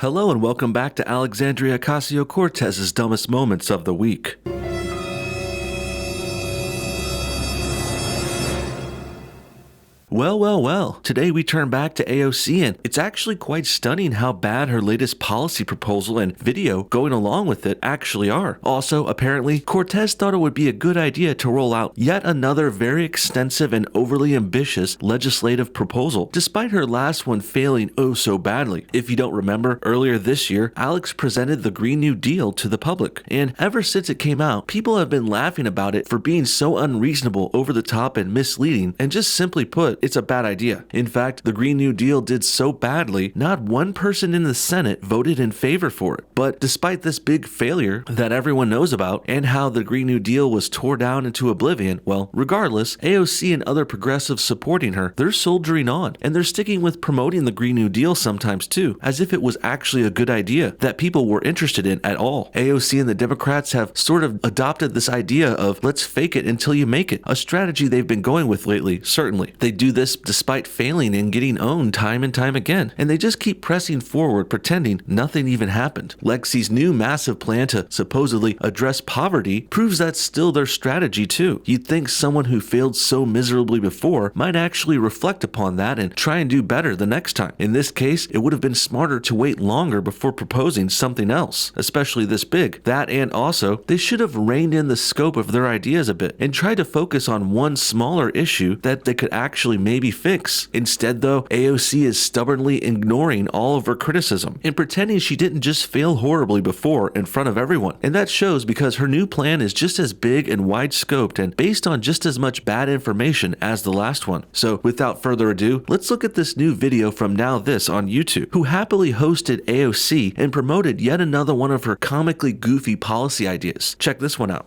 Hello and welcome back to Alexandria Ocasio-Cortez's Dumbest Moments of the Week. Well, today we turn back to AOC, and it's actually quite stunning how bad her latest policy proposal and video going along with it actually are. Also, apparently, Cortez thought it would be a good idea to roll out yet another very extensive and overly ambitious legislative proposal, despite her last one failing oh so badly. If you don't remember, earlier this year, Alex presented the Green New Deal to the public, and ever since it came out, people have been laughing about it for being so unreasonable, over the top, and misleading, and just simply put, it's a bad idea. In fact, the Green New Deal did so badly, not one person in the Senate voted in favor for it. But despite this big failure that everyone knows about, and how the Green New Deal was tore down into oblivion, well, regardless, AOC and other progressives supporting her, they're soldiering on, and they're sticking with promoting the Green New Deal sometimes too, as if it was actually a good idea that people were interested in at all. AOC and the Democrats have sort of adopted this idea of let's fake it until you make it, a strategy they've been going with lately, certainly. They do this despite failing and getting owned time and time again, and they just keep pressing forward pretending nothing even happened. Lexi's new massive plan to supposedly address poverty proves that's still their strategy too. You'd think someone who failed so miserably before might actually reflect upon that and try and do better the next time. In this case, it would have been smarter to wait longer before proposing something else, especially this big. That, and also, they should have reined in the scope of their ideas a bit and tried to focus on one smaller issue that they could actually maybe fix. Instead though, AOC is stubbornly ignoring all of her criticism and pretending she didn't just fail horribly before in front of everyone. And that shows because her new plan is just as big and wide scoped and based on just as much bad information as the last one. So without further ado, let's look at this new video from Now This on YouTube, who happily hosted AOC and promoted yet another one of her comically goofy policy ideas. Check this one out.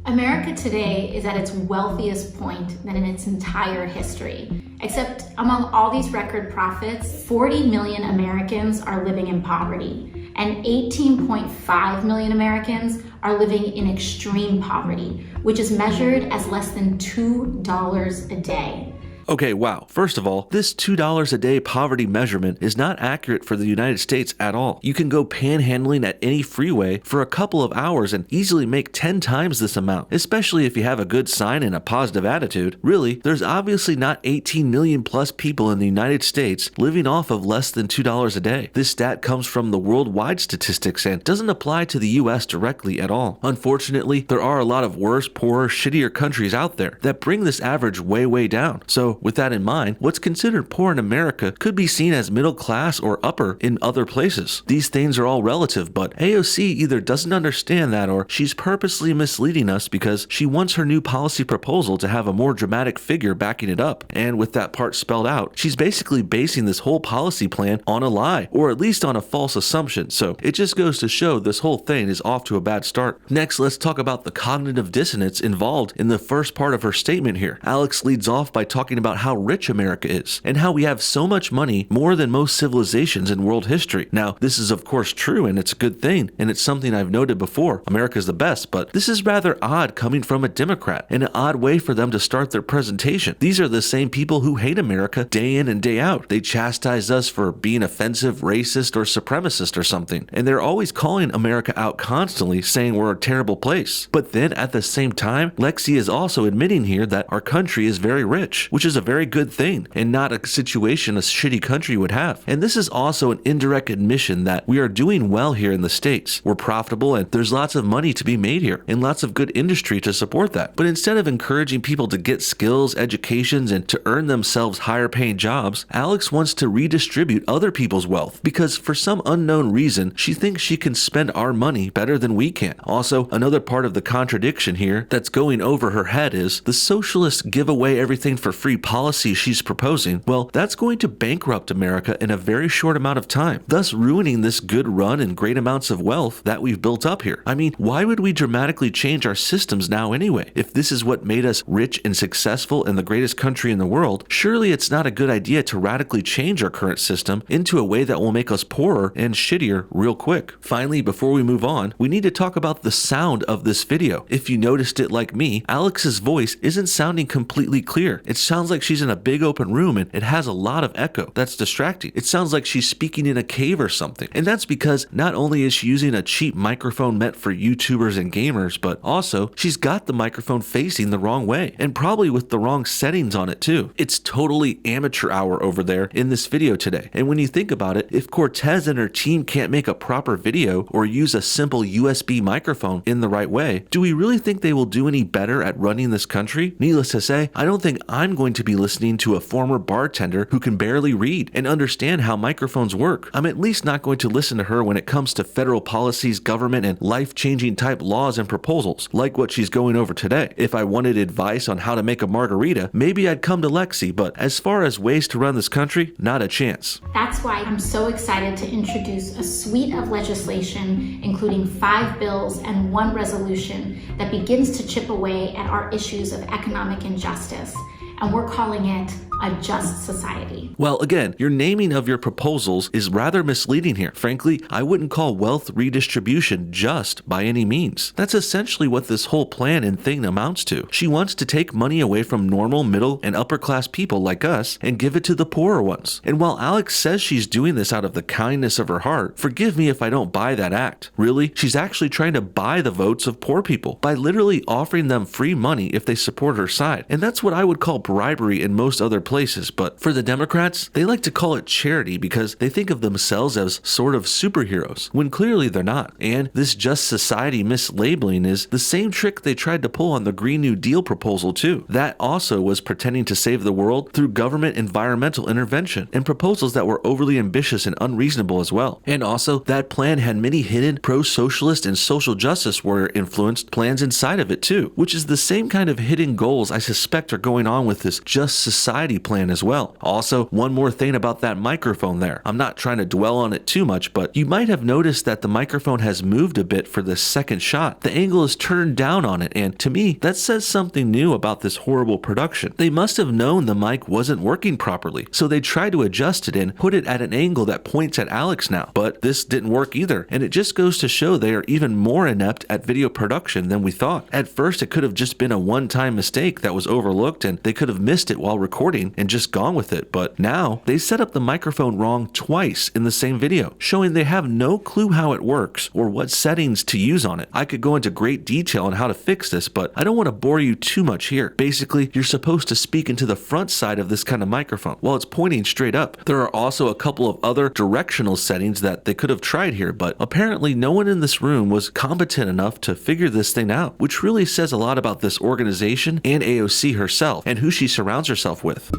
America today is at its wealthiest point than in its entire history. Except among all these record profits, 40 million Americans are living in poverty, and 18.5 million Americans are living in extreme poverty, which is measured as less than $2 a day. Okay, wow. First of all, this $2 a day poverty measurement is not accurate for the United States at all. You can go panhandling at any freeway for a couple of hours and easily make 10 times this amount, especially if you have a good sign and a positive attitude. Really, there's obviously not 18 million plus people in the United States living off of less than $2 a day. This stat comes from the worldwide statistics and doesn't apply to the US directly at all. Unfortunately, there are a lot of worse, poorer, shittier countries out there that bring this average way down. So with that in mind, what's considered poor in America could be seen as middle class or upper in other places. These things are all relative, but AOC either doesn't understand that or she's purposely misleading us because she wants her new policy proposal to have a more dramatic figure backing it up. And with that part spelled out, she's basically basing this whole policy plan on a lie, or at least on a false assumption. So it just goes to show this whole thing is off to a bad start. Next, let's talk about the cognitive dissonance involved in the first part of her statement here. Alex leads off by talking about how rich America is and how we have so much money, more than most civilizations in world history. Now, this is of course true and it's a good thing, and it's something I've noted before. America's the best, but this is rather odd coming from a Democrat, and an odd way for them to start their presentation. These are the same people who hate America day in and day out. They chastise us for being offensive, racist, or supremacist or something, and they're always calling America out constantly, saying we're a terrible place. But then at the same time, Lexi is also admitting here that our country is very rich, which is a very good thing and not a situation a shitty country would have. And this is also an indirect admission that we are doing well here in the States. We're profitable and there's lots of money to be made here and lots of good industry to support that. But instead of encouraging people to get skills, educations, and to earn themselves higher paying jobs, Alex wants to redistribute other people's wealth because for some unknown reason, she thinks she can spend our money better than we can. Also, another part of the contradiction here that's going over her head is the socialists give away everything for free policy she's proposing. Well, that's going to bankrupt America in a very short amount of time, thus ruining this good run and great amounts of wealth that we've built up here. I mean, why would we dramatically change our systems now anyway? If this is what made us rich and successful and the greatest country in the world, surely it's not a good idea to radically change our current system into a way that will make us poorer and shittier real quick. Finally, before we move on, we need to talk about the sound of this video. If you noticed it like me, Alex's voice isn't sounding completely clear. It sounds sounds like she's in a big open room and it has a lot of echo. That's distracting. It sounds like she's speaking in a cave or something. And that's because not only is she using a cheap microphone meant for YouTubers and gamers, but also she's got the microphone facing the wrong way and probably with the wrong settings on it too. It's totally amateur hour over there in this video today. And when you think about it, if Cortez and her team can't make a proper video or use a simple USB microphone in the right way, do we really think they will do any better at running this country? Needless to say, I don't think I'm going to be listening to a former bartender who can barely read and understand how microphones work. I'm at least not going to listen to her when it comes to federal policies, government, and life-changing type laws and proposals, like what she's going over today. If I wanted advice on how to make a margarita, maybe I'd come to Lexi, but as far as ways to run this country, not a chance. That's why I'm so excited to introduce a suite of legislation, including 5 bills and 1 resolution that begins to chip away at our issues of economic injustice. And we're calling it a just society. Well, again, your naming of your proposals is rather misleading here. Frankly, I wouldn't call wealth redistribution just by any means. That's essentially what this whole plan and thing amounts to. She wants to take money away from normal, middle, and upper class people like us and give it to the poorer ones. And while Alex says she's doing this out of the kindness of her heart, forgive me if I don't buy that act. Really, she's actually trying to buy the votes of poor people by literally offering them free money if they support her side. And that's what I would call bribery in most other places, but for the Democrats, they like to call it charity because they think of themselves as sort of superheroes, when clearly they're not. And this just society mislabeling is the same trick they tried to pull on the Green New Deal proposal too. That also was pretending to save the world through government environmental intervention and proposals that were overly ambitious and unreasonable as well. And also, that plan had many hidden pro-socialist and social justice warrior influenced plans inside of it too, which is the same kind of hidden goals I suspect are going on with this just society plan as well. Also, one more thing about that microphone there. I'm not trying to dwell on it too much, but you might have noticed that the microphone has moved a bit for this second shot. The angle is turned down on it, and to me, that says something new about this horrible production. They must have known the mic wasn't working properly, so they tried to adjust it and put it at an angle that points at Alex now. But this didn't work either, and it just goes to show they are even more inept at video production than we thought. At first, it could have just been a one-time mistake that was overlooked, and they could have missed it while recording and just gone with it, but now they set up the microphone wrong twice in the same video, showing they have no clue how it works or what settings to use on it. I could go into great detail on how to fix this, but I don't want to bore you too much here. Basically, you're supposed to speak into the front side of this kind of microphone while it's pointing straight up. There are also a couple of other directional settings that they could have tried here, but apparently no one in this room was competent enough to figure this thing out, which really says a lot about this organization and AOC herself and who she surrounds herself with.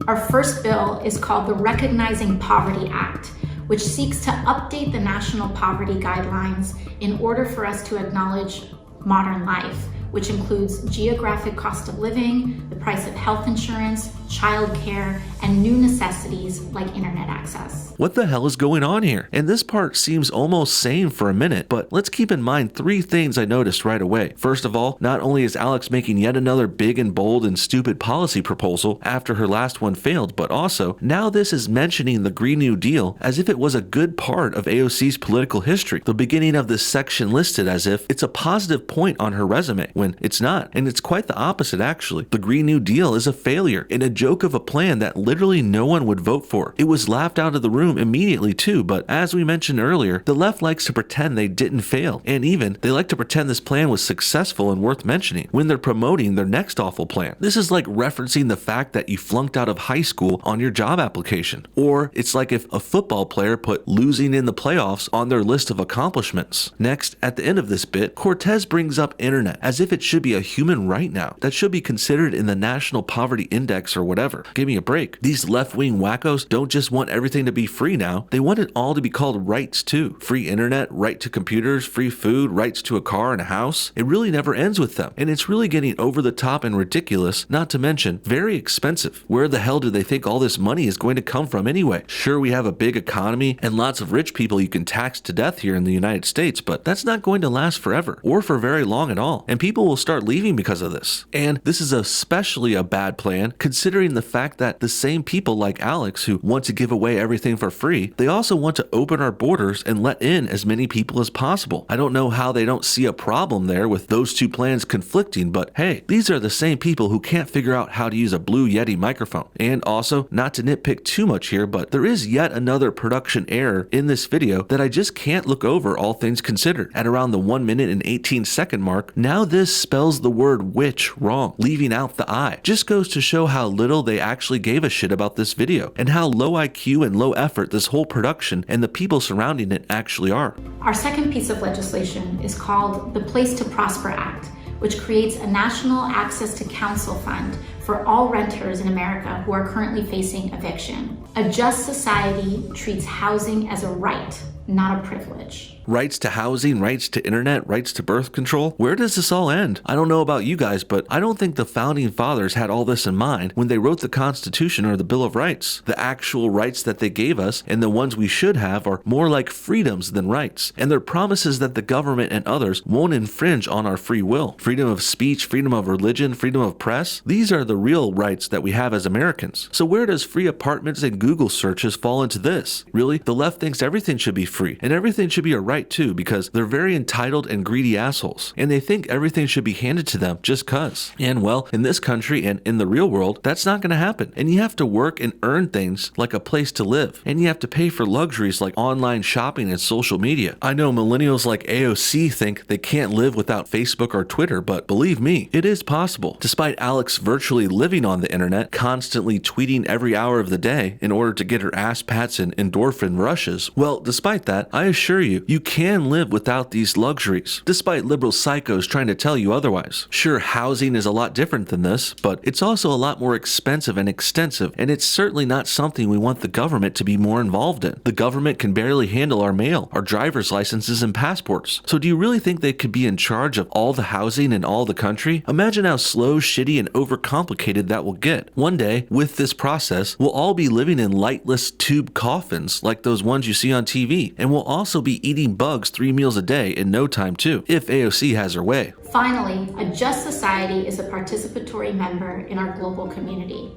Our first bill is called the Recognizing Poverty Act, which seeks to update the national poverty guidelines in order for us to acknowledge modern life, which includes geographic cost of living, the price of health insurance, childcare, and new necessities like internet access. What the hell is going on here? And this part seems almost sane for a minute, but let's keep in mind 3 things I noticed right away. First of all, not only is Alex making yet another big and bold and stupid policy proposal after her last one failed, but also, now this is mentioning the Green New Deal as if it was a good part of AOC's political history. The beginning of this section listed as if it's a positive point on her resume, when it's not, and it's quite the opposite actually. The Green New Deal is a failure and a joke of a plan that literally no one would vote for. It was laughed out of the room immediately too, but as we mentioned earlier, the left likes to pretend they didn't fail, and even they like to pretend this plan was successful and worth mentioning when they're promoting their next awful plan. This is like referencing the fact that you flunked out of high school on your job application, or it's like if a football player put losing in the playoffs on their list of accomplishments. Next, at the end of this bit, Cortez brings up internet as if it should be a human right now that should be considered in the National Poverty Index or whatever. Give me a break. These left-wing wackos don't just want everything to be free now, they want it all to be called rights too. Free internet, right to computers, free food, rights to a car and a house. It really never ends with them, and it's really getting over the top and ridiculous, not to mention very expensive. Where the hell do they think all this money is going to come from anyway? Sure, we have a big economy and lots of rich people you can tax to death here in the United States, but that's not going to last forever or for very long at all, and people will start leaving because of this. And this is especially a bad plan considering considering the fact that the same people like Alex who want to give away everything for free, they also want to open our borders and let in as many people as possible. I don't know how they don't see a problem there with those two plans conflicting, but hey, these are the same people who can't figure out how to use a Blue Yeti microphone. And also, not to nitpick too much here, but there is yet another production error in this video that I just can't look over, all things considered. At around the 1 minute and 18-second mark, now this spells the word witch wrong, leaving out the I. Just goes to show how little they actually gave a shit about this video, and how low IQ and low effort this whole production and the people surrounding it actually are. Our second piece of legislation is called the Place to Prosper Act, which creates a national access to counsel fund for all renters in America who are currently facing eviction. A just society treats housing as a right, not a privilege. Rights to housing, rights to internet, rights to birth control. Where does this all end? I don't know about you guys, but I don't think the founding fathers had all this in mind when they wrote the Constitution or the Bill of Rights. The actual rights that they gave us and the ones we should have are more like freedoms than rights, and they're promises that the government and others won't infringe on our free will. Freedom of speech, freedom of religion, freedom of press. These are the real rights that we have as Americans. So where does free apartments and Google searches fall into this? Really? The left thinks everything should be free, and everything should be a right too, because they're very entitled and greedy assholes, and they think everything should be handed to them just cuz. And well, in this country and in the real world, that's not going to happen. And you have to work and earn things like a place to live, and you have to pay for luxuries like online shopping and social media. I know millennials like AOC think they can't live without Facebook or Twitter, but believe me, it is possible. Despite Alex virtually living on the internet, constantly tweeting every hour of the day in order to get her ass pats and endorphin rushes, well, despite that, I assure you, you can live without these luxuries, despite liberal psychos trying to tell you otherwise. Sure, housing is a lot different than this, but it's also a lot more expensive and extensive, and it's certainly not something we want the government to be more involved in. The government can barely handle our mail, our driver's licenses, and passports. So do you really think they could be in charge of all the housing in all the country? Imagine how slow, shitty, and overcomplicated that will get. One day, with this process, we'll all be living in lightless tube coffins like those ones you see on TV, and we'll also be eating bugs 3 meals a day in no time too, if AOC has her way. Finally, a just society is a participatory member in our global community.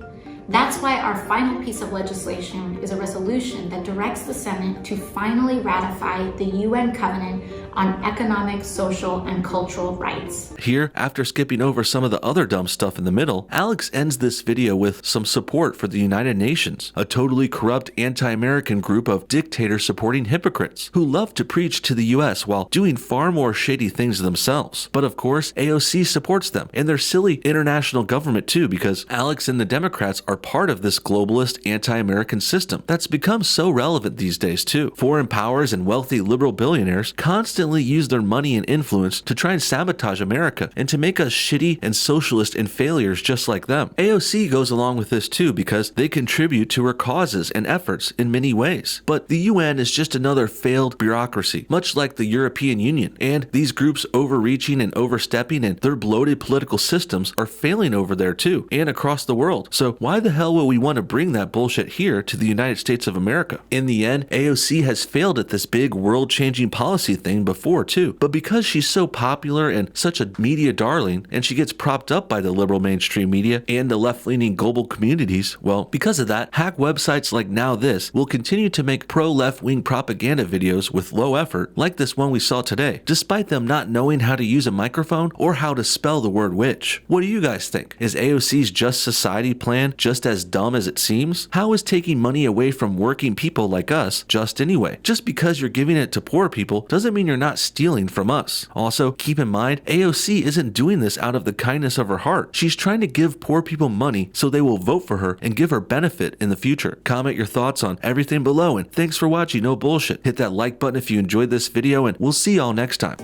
That's why our final piece of legislation is a resolution that directs the Senate to finally ratify the UN Covenant on Economic, Social, and Cultural Rights. Here, after skipping over some of the other dumb stuff in the middle, Alex ends this video with some support for the United Nations, a totally corrupt anti-American group of dictator-supporting hypocrites who love to preach to the US while doing far more shady things themselves. But of course, AOC supports them and their silly international government too, because Alex and the Democrats are part of this globalist anti-American system that's become so relevant these days too. Foreign powers and wealthy liberal billionaires constantly use their money and influence to try and sabotage America and to make us shitty and socialist and failures just like them. AOC goes along with this too because they contribute to her causes and efforts in many ways. But the UN is just another failed bureaucracy, much like the European Union, and these groups overreaching and overstepping and their bloated political systems are failing over there too and across the world. So why the hell will we want to bring that bullshit here to the United States of America? In the end, AOC has failed at this big world-changing policy thing before too, but because she's so popular and such a media darling, and she gets propped up by the liberal mainstream media and the left-leaning global communities, well, because of that, hack websites like NoBS will continue to make pro-left-wing propaganda videos with low effort, like this one we saw today, despite them not knowing how to use a microphone or how to spell the word witch. What do you guys think? Is AOC's Just Society plan just as dumb as it seems? How is taking money away from working people like us just anyway? Just because you're giving it to poor people doesn't mean you're not stealing from us. Also, keep in mind, AOC isn't doing this out of the kindness of her heart. She's trying to give poor people money so they will vote for her and give her benefit in the future. Comment your thoughts on everything below, and thanks for watching No Bullshit. Hit that like button if you enjoyed this video, and we'll see y'all next time.